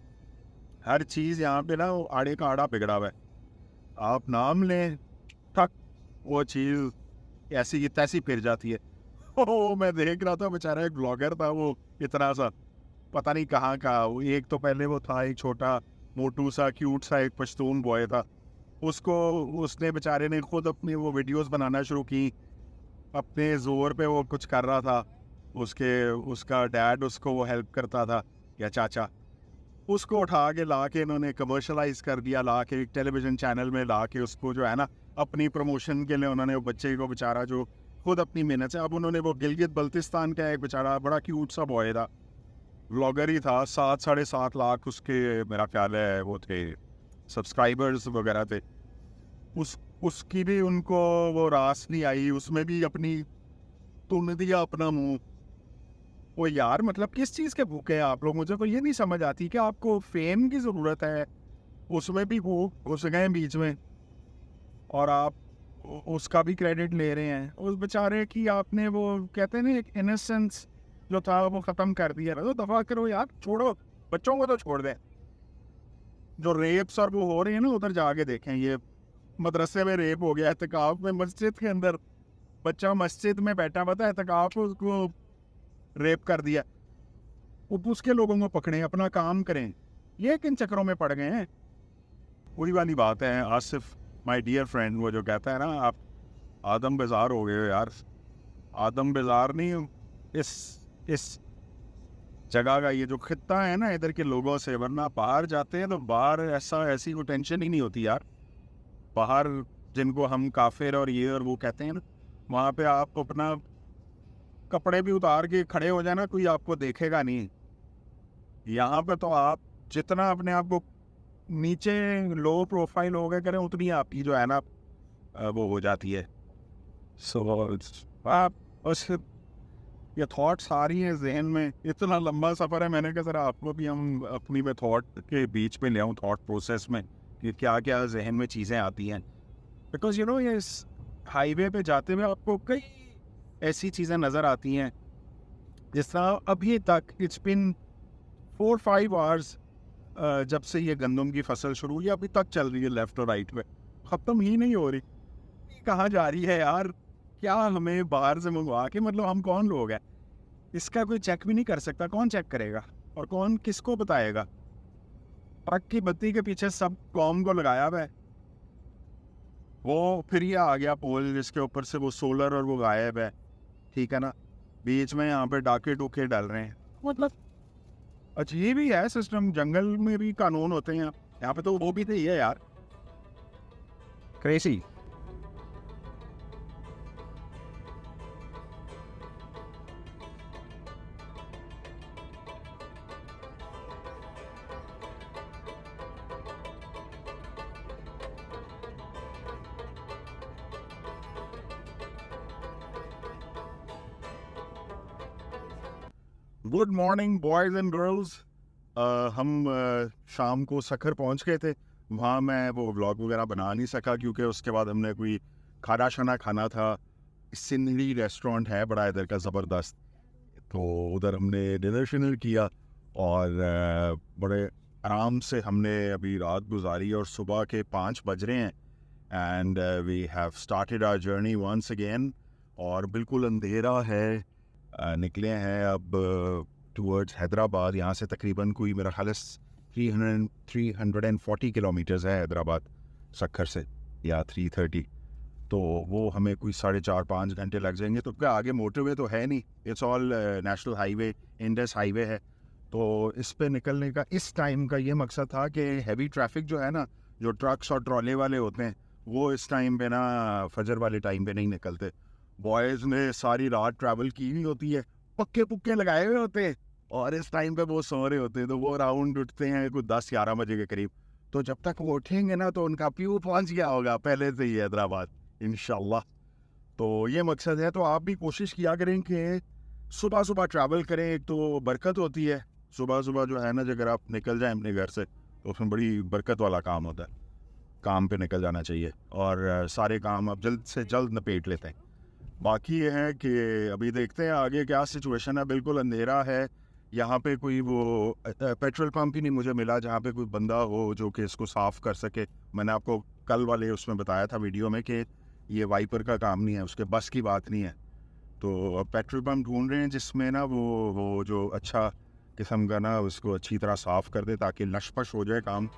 B: हर चीज़ यहाँ पे ना आड़े का आड़ा बिगड़ा हुआ है। आप नाम लें, ठक वो चीज़ ऐसी की तैसी फिर जाती है। ओ मैं देख रहा था, बेचारा एक ब्लॉगर था, वो इतना सा पता नहीं कहाँ का, वो एक तो पहले वो था एक छोटा मोटू सा क्यूट सा एक पश्तून बॉय था, उसने बेचारे ने खुद अपनी वो वीडियोस बनाना शुरू की, अपने ज़ोर पे वो कुछ कर रहा था, उसका डैड उसको वो हेल्प करता था या चाचा, उसको उठा के ला के इन्होंने कमर्शलाइज कर दिया, ला के एक टेलीविज़न चैनल में ला के उसको जो है ना अपनी प्रमोशन के लिए उन्होंने वो बच्चे को, बेचारा जो खुद अपनी मेहनत से, अब उन्होंने वो गिलगित बल्तिस्तान का एक बेचारा बड़ा क्यूट सा बॉय था, व्लॉगर ही था, 7-7.5 लाख उसके मेरा ख्याल है वो थे सब्सक्राइबर्स वगैरह थे। उसकी भी उनको वो रास नहीं आई, उसमें भी अपनी तुन दिया अपना मुंह। वो यार मतलब किस चीज़ के भूखे हैं आप लोग? मुझे तो ये नहीं समझ आती कि आपको फेम की ज़रूरत है, उसमें भी वो घुस गए बीच में, और आप उसका भी क्रेडिट ले रहे हैं। उस बेचारे की आपने वो कहते हैं ना एक इनोसेंस जो था वो ख़त्म कर दिया। तो दफ़ा करो यार, छोड़ो, बच्चों को तो छोड़ दें। जो रेप्स और वो हो रही है ना, उधर जाके देखें, ये मदरसे में रेप हो गया, एहतिकाफ में, मस्जिद के अंदर बच्चा मस्जिद में बैठा हुआ था, एहतिकाफ उसको रेप कर दिया। उसके लोगों को पकड़ें, अपना काम करें, ये किन चक्करों में पड़ गए हैं? वही वाली बात है आसिफ माय डियर फ्रेंड, वो जो कहता है ना आप आदम बेजार हो गए हो यार। आदम बेजार नहीं, इस जगह का ये जो खित्ता है ना इधर के लोगों से, वरना बाहर जाते हैं तो बाहर ऐसी कोई टेंशन ही नहीं होती यार। बाहर जिनको हम काफिर और ये और वो कहते हैं ना, वहाँ पे आप अपना कपड़े भी उतार के खड़े हो जाए ना, कोई आपको देखेगा नहीं। यहाँ पे तो आप जितना अपने आप को नीचे लो प्रोफाइल हो गए करें, उतनी आपकी जो है ना वो हो जाती है। आप बस ये थॉट्स आ रही हैं जहन में, इतना लंबा सफ़र है, मैंने कहा सर आपको भी हम अपनी में थॉट के बीच में ले आऊँ, थॉट प्रोसेस में, कि क्या क्या जहन में चीज़ें आती हैं। बिकॉज ये इस हाईवे पे जाते हुए आपको कई ऐसी चीज़ें नज़र आती हैं, जिस तरह अभी तक इट्स बिन 4-5 आवर्स जब से ये गंदम की फसल शुरू हुई, अभी तक चल रही है लेफ़्ट और राइट में, ख़त्म ही नहीं हो रही। कहाँ जा रही है यार? क्या हमें बाहर से मंगवा के, मतलब हम कौन लोग हैं? इसका कोई चेक भी नहीं कर सकता, कौन चेक करेगा और कौन किसको बताएगा? ट्रक की बत्ती के पीछे सब कौम को लगाया हुआ है। वो फिर ये आ गया पोल जिसके ऊपर से वो सोलर और वो गायब है, ठीक है ना, बीच में यहाँ पे डाके डूके डाल रहे हैं। मतलब अजीब ही है सिस्टम। जंगल में भी कानून होते हैं, यहाँ पे तो वो भी तो है यार, crazy. Good morning boys and girls. हम शाम को सखर पहुंच गए थे। वहाँ मैं वो व्लॉग वगैरह बना नहीं सका क्योंकि उसके बाद हमने कोई खाना शाना खाना था। सिंधड़ी रेस्टोरेंट है बड़ा इधर का ज़बरदस्त, तो उधर हमने डिनर शिनर किया और बड़े आराम से हमने अभी रात गुजारी और सुबह के 5 बज रहे हैं and we have started our journey once again. और बिल्कुल अंधेरा है। निकले हैं अब टूवर्ड्स हैदराबाद। यहाँ से तकरीबन कोई मेरा ख्याल है 340 किलोमीटर्स है हैदराबाद सक्खर से, या 330। तो वो हमें कोई 4.5-5 घंटे लग जाएंगे। तो क्या आगे मोटरवे तो है नहीं, it's all national highway, Indus highway है। तो इस पे निकलने का इस टाइम का ये मकसद था कि हैवी ट्रैफिक जो है ना, जो ट्रक्स और ट्रॉले वाले होते हैं, वो इस टाइम पे ना फजर वाले टाइम पे नहीं निकलते। बॉयज़ ने सारी रात ट्रैवल की हुई होती है, पक्के पुक्के लगाए हुए होते हैं और इस टाइम पे वो सो रहे होते हैं। तो वो राउंड उठते हैं कुछ 10-11 बजे के करीब। तो जब तक वो उठेंगे ना तो उनका प्यू पहुंच गया होगा पहले से ही हैदराबाद, इंशाल्लाह। तो ये मकसद है। तो आप भी कोशिश किया करें कि सुबह सुबह ट्रैवल करें। एक तो बरकत होती है सुबह सुबह जो है ना, अगर आप निकल जाएं अपने घर से तो उसमें बड़ी बरकत वाला काम होता है। काम पे निकल जाना चाहिए और सारे काम आप जल्द से जल्द निपेट लेते हैं। बाकी ये है कि अभी देखते हैं आगे क्या सिचुएशन है। बिल्कुल अंधेरा है यहाँ पे। कोई वो पेट्रोल पंप ही नहीं मुझे मिला जहाँ पे कोई बंदा हो जो कि इसको साफ़ कर सके। मैंने आपको कल वाले उसमें बताया था वीडियो में कि ये वाइपर का काम नहीं है, उसके बस की बात नहीं है। तो अब पेट्रोल पंप ढूंढ रहे हैं जिसमें ना वो जो अच्छा किस्म का ना उसको अच्छी तरह साफ़ कर दे ताकि लशपश हो जाए काम।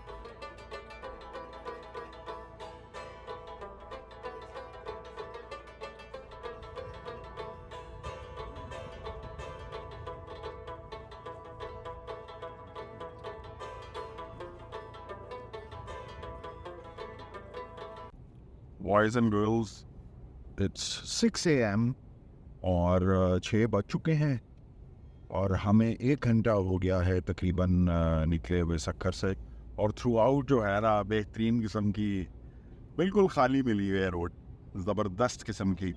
B: Boys and girls, it's 6 AM और 6 बज चुके हैं और हमें 1 घंटा हो गया है तकरीबन निकले हुए सक्खर से। और थ्रू आउट जो है ना बेहतरीन किस्म की बिल्कुल खाली मिली हुई है रोड, ज़बरदस्त किस्म की।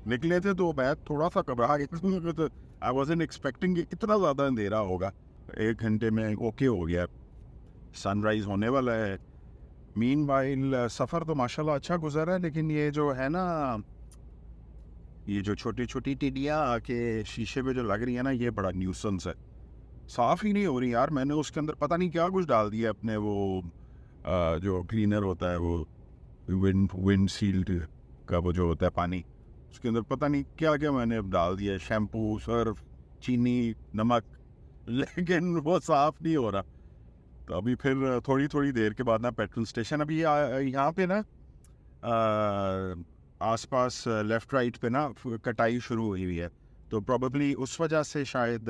B: निकले थे तो मैं थोड़ा सा घबरा गया तो आई वॉज़न्ट एक्सपेक्टिंग कि इतना ज़्यादा अंधेरा होगा। 1 घंटे में ओके हो गया, सनराइज़ होने वाला है। मीनवाइल सफ़र तो माशाल्लाह अच्छा गुजरा है, लेकिन ये जो है ना, ये जो छोटी छोटी टिड्डियाँ आके शीशे पे जो लग रही है ना, ये बड़ा न्यूसेंस है। साफ़ ही नहीं हो रही यार। मैंने उसके अंदर पता नहीं क्या कुछ डाल दिया अपने वो जो क्लीनर होता है, वो विंड शील्ड का वो जो होता है पानी, उसके अंदर पता नहीं क्या क्या मैंने डाल दिया, शैम्पू, सर्फ, चीनी, नमक, लेकिन वो साफ़ नहीं हो रहा। तो अभी फिर थोड़ी थोड़ी देर के बाद ना पेट्रोल स्टेशन, अभी यहाँ पे ना आसपास लेफ़्ट राइट पे ना कटाई शुरू हुई हुई है। तो प्रॉबेबली उस वजह से शायद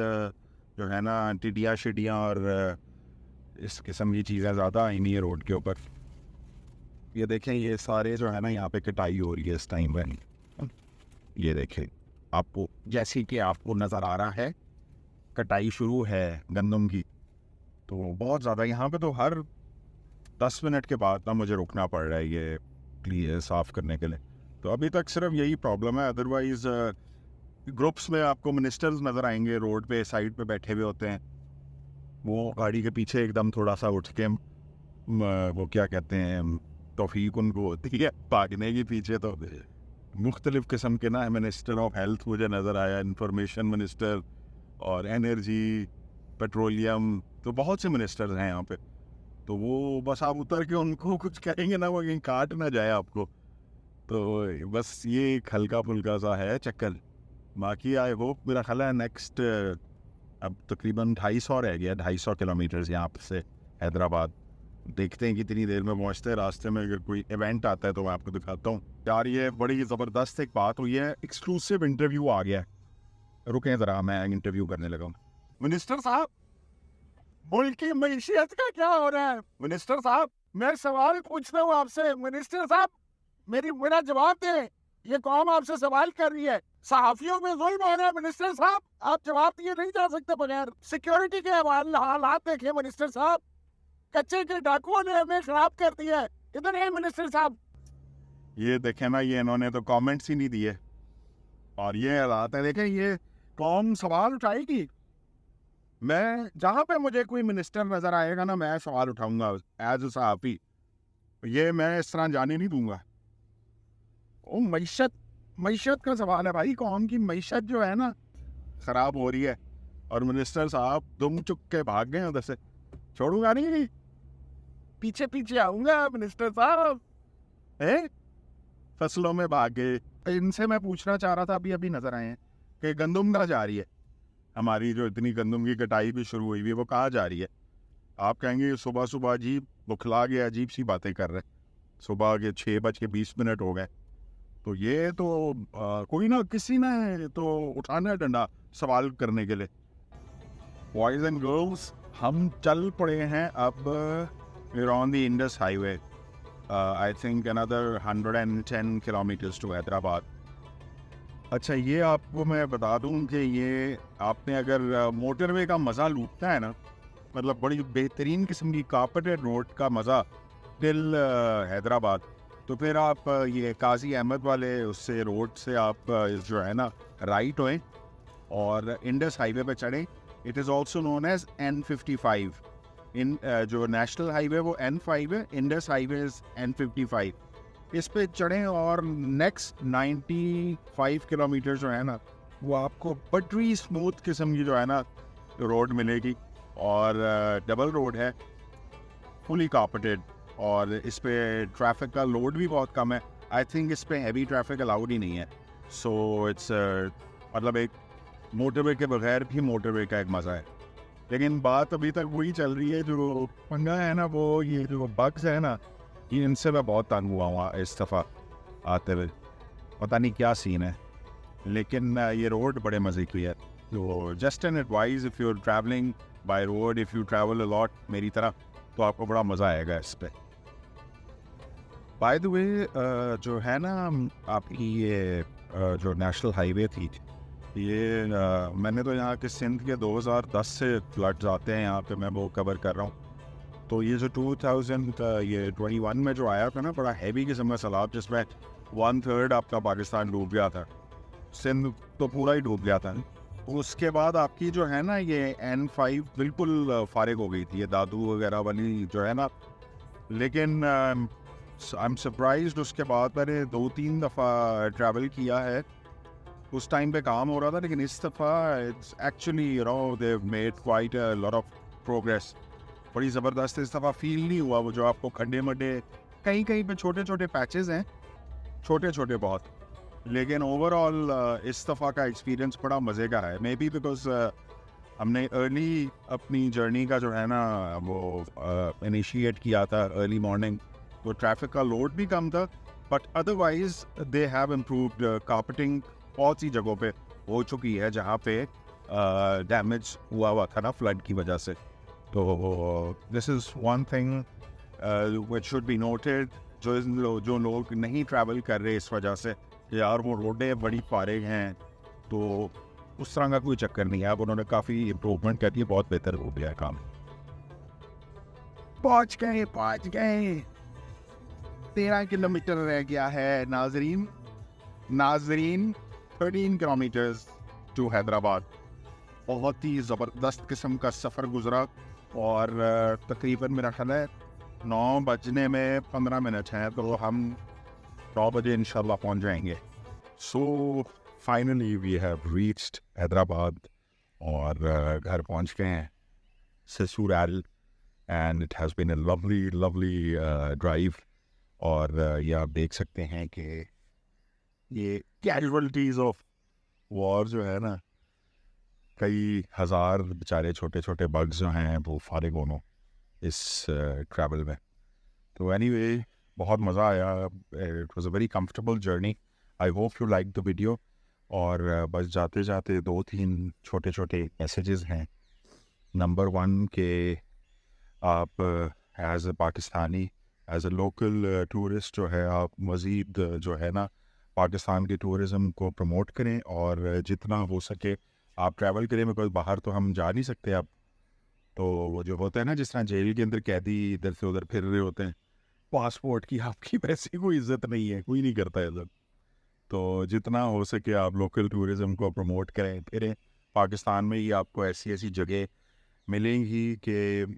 B: जो है ना टिड्डियाँ शिड्डियाँ और इस किस्म की चीज़ें ज़्यादा आई नहीं है रोड के ऊपर। ये देखें, ये सारे जो है ना यहाँ पे कटाई हो रही है इस टाइम पे। ये देखें, आपको जैसे कि आपको नज़र आ रहा है कटाई शुरू है गंदम की। तो बहुत ज़्यादा यहाँ पे तो हर 10 मिनट के बाद ना मुझे रुकना पड़ रहा है ये क्लियर साफ़ करने के लिए। तो अभी तक सिर्फ यही प्रॉब्लम है। अदरवाइज़ ग्रुप्स में आपको मिनिस्टर्स नज़र आएंगे रोड पे साइड पे बैठे हुए होते हैं। वो गाड़ी के पीछे एकदम थोड़ा सा उठ के वो क्या कहते हैं, तौफीक उनको होती है भागने के पीछे। तो मुख्तलिफ़ किस्म के ना मिनिस्टर ऑफ हेल्थ मुझे नज़र आया, इंफॉर्मेशन मिनिस्टर और एनर्जी, पेट्रोलियम, तो बहुत से मिनिस्टर्स हैं यहाँ पे। तो वो बस आप उतर के उनको कुछ कहेंगे ना, वो कहीं काट ना जाए आपको। तो बस ये एक हल्का फुल्का सा है चक्कर। बाकी आई होप, मेरा ख्याल है नेक्स्ट अब तकरीबन 250 रह गया, 250 किलोमीटर्स यहाँ से हैदराबाद। देखते हैं कितनी देर में पहुँचते हैं। रास्ते में अगर कोई इवेंट आता है तो मैं आपको दिखाता हूँ। यार ये बड़ी ज़बरदस्त एक बात हुई है, एक्सक्लूसिव इंटरव्यू आ गया है। रुकें ज़रा, मैं इंटरव्यू करने लगा हूँ। मिनिस्टर साहब,
A: मुल्क की मैशियत का क्या हो रहा है?
B: मिनिस्टर साहब,
A: मैं सवाल पूछता हूँ आपसे। मिनिस्टर साहब, मेरा जवाब दे। ये कौम आपसे सवाल कर रही है। सहाफियों में जुल्म हो रहा है मिनिस्टर साहब, आप जवाब दिए नहीं जा सकते बगैर। सिक्योरिटी के हालात देखिए मिनिस्टर साहब, कच्चे के डाकुओं ने हमें खराब कर दिया है। इधर है मिनिस्टर साहब।
B: ये देखें ना, ये इन्होंने तो कमेंट्स ही नहीं दिए और ये हालात है। देखें, ये कौम सवाल उठाएगी। मैं जहाँ पे मुझे कोई मिनिस्टर नज़र आएगा ना, मैं सवाल उठाऊंगा एज अ सहाफ़ी। ये मैं इस तरह जाने नहीं दूंगा। ओ मईशत मईशत का सवाल है भाई, कौम की मईशत जो है ना ख़राब हो रही है, और मिनिस्टर साहब दुम चुक के भाग गए उधर से। छोड़ूंगा नहीं, पीछे पीछे आऊंगा मिनिस्टर साहब। है फसलों में भाग गए। इनसे मैं पूछना चाह रहा था, अभी अभी नज़र आए हैं कि गंदम कहाँ जा रही है, हमारी जो इतनी गंदम की कटाई भी शुरू हुई हुई है वो कहाँ जा रही है। आप कहेंगे सुबह सुबह अजीब बुखला के अजीब सी बातें कर रहे हैं, सुबह के 6:20 हो गए। तो ये तो कोई ना किसी ने तो उठाना है डंडा सवाल करने के लिए। बॉयज एंड गर्ल्स, हम चल पड़े हैं अब on the Indus highway. I think another 110 kilometres to Hyderabad. अच्छा, ये आपको मैं बता दूं कि ये आपने अगर मोटरवे का मज़ा लूटना है ना, मतलब बड़ी बेहतरीन किस्म की कार्पेटेड रोड का मज़ा टिल हैदराबाद, तो फिर आप ये काजी अहमद वाले उससे रोड से आप जो है ना राइट होएं और इंडस हाईवे पे चढ़ें। It is also known as N55। इन जो नेशनल हाईवे वो N5 है, इंडस हाईवे इज़ N55। इस पे चढ़ें और नेक्स्ट 95 किलोमीटर जो है ना वो आपको बड़ी स्मूथ किस्म की जो है ना रोड मिलेगी, और डबल रोड है, फुली कार्पेटेड, और इस पे ट्रैफिक का लोड भी बहुत कम है। आई थिंक इस पे हैवी ट्रैफिक अलाउड ही नहीं है। सो इट्स मतलब एक मोटरवे के बगैर भी मोटरवे का एक मज़ा है। लेकिन बात अभी तक वही चल रही है, जो पंगा है ना वो ये जो बग्स है ना, ये इनसे मैं बहुत तंग हुआ हूँ इस दफ़ा आते हुए। पता नहीं क्या सीन है, लेकिन ये रोड बड़े मज़े की है। तो just an advice, if you are travelling by road, if you travel a lot मेरी तरह, तो आपको बड़ा मज़ा आएगा इस पे। बाय द वे, जो है ना आपकी ये जो नेशनल हाईवे थी, ये मैंने तो यहाँ के सिंध के 2010 से फ्लड्स आते हैं यहाँ पे, मैं वो कवर कर रहा हूँ। तो ये जो 2021 में जो आया था ना बड़ा हैवी किस्म का सैलाब, जिसमें 1/3 आपका पाकिस्तान डूब गया था, सिंध तो पूरा ही डूब गया था। उसके बाद आपकी जो है ना ये N5 बिल्कुल फारिग हो गई थी, ये दादू वगैरह वाली जो है ना। लेकिन आई एम सरप्राइज्ड, उसके बाद मैंने 2-3 दफ़ा ट्रैवल किया है, उस टाइम पे काम हो रहा था, लेकिन इस दफ़ा it's actually you know they made quite a lot of progress. बड़ी ज़बरदस्त इस दफ़ा फील नहीं हुआ वो जो आपको खड्डे मड्डे, कहीं कहीं पे छोटे छोटे पैचेस हैं, छोटे छोटे बहुत, लेकिन ओवरऑल इस दफ़ा का एक्सपीरियंस बड़ा मज़े का है। मे बी बिकॉज हमने अर्ली अपनी जर्नी का जो है ना वो इनिशिएट किया था अर्ली मॉर्निंग, तो ट्रैफिक का लोड भी कम था, but otherwise they have improved. Carpeting बहुत सी जगहों पे हो चुकी है जहाँ पे डैमेज हुआ था ना फ्लड की वजह से। तो this is one thing which should be noted. जो लोग नहीं ट्रैवल कर रहे इस वजह से कि यार वो रोडें बड़ी फारिग हैं, तो उस तरह का कोई चक्कर नहीं है। अब उन्होंने काफ़ी इम्प्रूवमेंट कर दी है, बहुत बेहतर हो गया है काम। पहुँच गए 13 किलोमीटर रह गया है नाजरीन। 13 किलोमीटर्स टू हैदराबाद। बहुत ही ज़बरदस्त किस्म का सफ़र गुजरा, और तकरीबन मेरा ख्याल है 9 बजने में 15 मिनट हैं, तो हम 9 बजे इंशाल्लाह पहुंच जाएंगे। So finally we have reached Hyderabad, और घर पहुंच गए हैं ससुराल, and it has been a lovely drive. और ये आप देख सकते हैं कि ये कैजुअलिटीज़ ऑफ वॉर जो है ना, कई हज़ार बेचारे छोटे छोटे बग्स जो हैं वो फारिग होनो इस ट्रैवल में। तो एनीवे, बहुत मज़ा आया। It was a very comfortable journey. I hope you like the video. और बस जाते जाते 2-3 छोटे छोटे मैसेजेस हैं। नंबर 1 के आप as a Pakistani, as a local tourist जो है, आप मज़ीद जो है ना पाकिस्तान के टूरिज़म को प्रमोट करें, और जितना हो सके आप ट्रैवल करें, बिकॉज बाहर तो हम जा नहीं सकते अब। तो वो जो होता है ना, जिस तरह जेल के अंदर कैदी इधर से उधर फिर रहे होते हैं, पासपोर्ट की आपकी वैसी कोई इज्जत नहीं है, कोई नहीं करता है इज्जत। तो जितना हो सके आप लोकल टूरिज़म को प्रमोट करें, फिरें पाकिस्तान में ही। आपको ऐसी ऐसी जगह मिलेंगी कि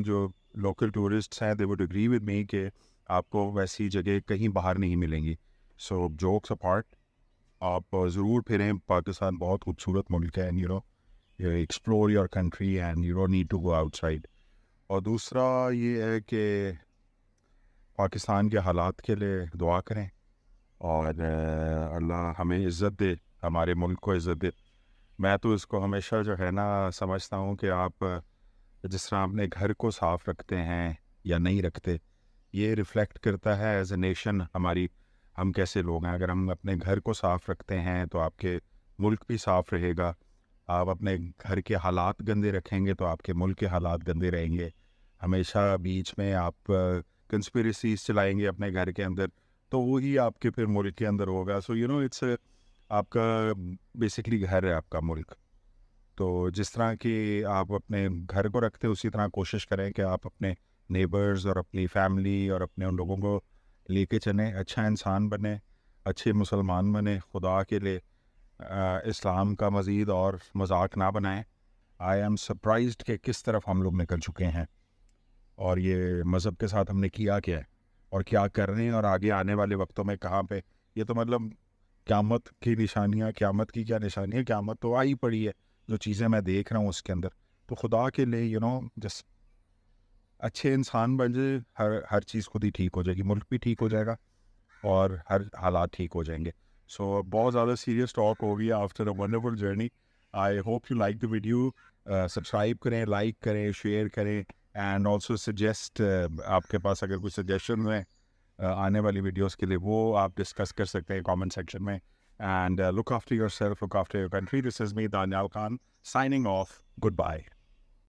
B: जो लोकल टूरिस्ट्स हैं they would agree with me कि आपको वैसी जगह कहीं बाहर नहीं मिलेंगी. सो जोक्स अपार्ट, आप ज़रूर फिरें. पाकिस्तान बहुत खूबसूरत मुल्क है, and explore your country and you don't need to go outside. और दूसरा ये है कि पाकिस्तान के हालात के लिए दुआ करें और अल्लाह हमें इज़्ज़त दे, हमारे मुल्क को इज़्ज़त दे. मैं तो इसको हमेशा जो है ना समझता हूँ कि आप जिस तरह अपने घर को साफ़ रखते हैं या नहीं रखते, ये रिफ़्लेक्ट करता है एज ए नेशन हम कैसे लोग हैं. अगर हम अपने घर को साफ़ रखते हैं तो आपके मुल्क भी साफ़ रहेगा. आप अपने घर के हालात गंदे रखेंगे तो आपके मुल्क के हालात गंदे रहेंगे. हमेशा बीच में आप कंस्पिरेसीज चलाएंगे अपने घर के अंदर, तो वही आपके फिर मुल्क के अंदर होगा. सो इट्स आपका बेसिकली घर है आपका मुल्क. तो जिस तरह कि आप अपने घर को रखते हैं उसी तरह कोशिश करें कि आप अपने नेबर्स और अपनी फैमिली और अपने उन लोगों को लेके चलें. अच्छा इंसान बने, अच्छे मुसलमान बने, खुदा के लिए इस्लाम का मज़ीद और मजाक ना बनाएं. आई एम सरप्राइज्ड कि किस तरफ हम लोग निकल चुके हैं और ये मज़हब के साथ हमने किया क्या है और क्या कर रहे हैं और आगे आने वाले वक्तों में कहाँ पे. ये तो मतलब क़यामत की निशानियाँ, क़यामत की क्या निशानी है, क़यामत तो आई पड़ी है. जो चीज़ें मैं देख रहा हूँ उसके अंदर, तो खुदा के लिए जस्ट अच्छे इंसान बन जाए, हर चीज़ खुद ही ठीक हो जाएगी, मुल्क भी ठीक हो जाएगा और हर हालात ठीक हो जाएंगे. सो बहुत ज़्यादा सीरियस टॉक हो गया after a wonderful journey. I hope you like the video. Subscribe करें, लाइक करें, शेयर करें एंड ऑल्सो सजेस्ट, आपके पास अगर कुछ सजेशन है आने वाली वीडियोस के लिए, वो आप डिस्कस कर सकते हैं कमेंट सेक्शन में. And look after yourself, look after your country. This is me Danyal Khan signing off. Good bye.